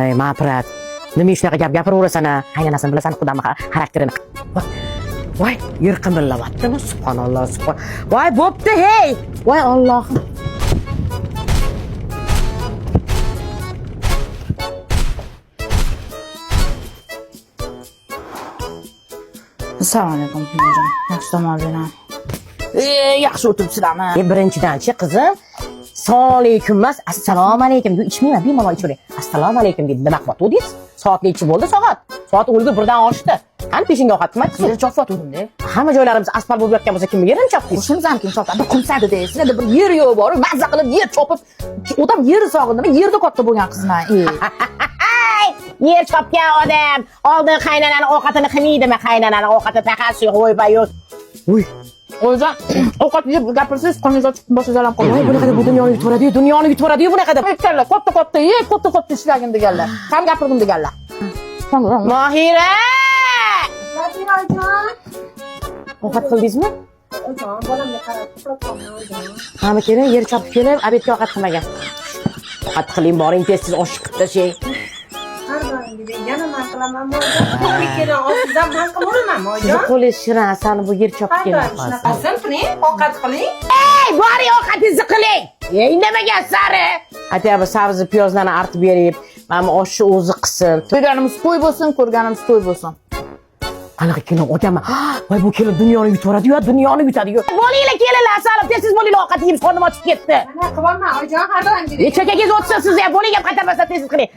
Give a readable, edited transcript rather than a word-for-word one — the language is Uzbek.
voy ma'pirat, nima shunaqa gap gapiraverasan a? Qaynonasini bilasan, xudomi xarakterini. Voy yer qimirlayaptimi? Subhanalloh, subhan. Voy bo'pti, hey. Voy Allohim. Assalomu alaykum hojam. Yaxshi tomonlar. Yaxshi o'tiribsizlarmi? Birinchidan-chi qizim, assalomu alaykum emas, assalomu alaykum deb ichmayman, bemalol ichavering. Assalomu alaykum deb nima qilyapti? Soat nechi bo'ldi soat? Soat 11dan oshdi. Qani peshinga ovqat qilmaysiz? Sizlar chopvatuvdim-da. Hamma joylarimiz asfalt bo'lib yotgan bo'lsa kimga yerini chopdingiz? Qo'shimiz ham kim chopadi? Qumsadi de. Sizlarda bir yer yo'q bor, mazza qilib yer chopib, odam yer sog'indimi? Yerda katta bo'lgan qizman. Yer chopgan odam oldin qaynonani ovqatini qilmaydimi? Qaynonani ovqati taqasi qo'yib yo'q. Uy, O'zim ovqat yeb gapirsangiz qo'lingiz chiqib boshidan qoladi. bunaqada bu dunyoni yutvoradi-yu, dunyoni yutvoradi-yu bunaqada. Aytganlar, katta yeb, katta ishlagin deganlar. Ham gapirdim deganlar. Mohira! Oyijon. Ovqat qildingizmi? Oyijon, bolamga qarab turibman oyijon. Hamma kelin yer chopib kelib, obedga ovqat qilmagan. Ovqat qiling, boring tez osh qilib tashlang. Har doimgidek yana man qilamanmi oyijon? Ikkidan oshdan man qilamanmi oyijon? Qo'lingiz shirin, asani bu yer chopib kelgan. Shunaqasin turing, ovqat qiling. Ey, boring ovqatingizni qiling. Indamagan sari. Aytayapti, sabzi, piyozlarni artib berib, mana oshni o'zi qilsin. Ko'rganimiz to'y bo'lsin, ko'rganimiz to'y bo'lsin. Qanaqa kelin odamman. Voy bu kelin dunyoni yutvoradi-yu, dunyoni yutadi-yu. Bo'linglar kelinlar, asalib tez bo'linglar, ovqat yeb qornim ochib ketdi. Mana qilaman oyijon, har doimgidek. Chakagingiz o'tsin, siz ham bo'ling, gap qaytarmasdan tez qiling.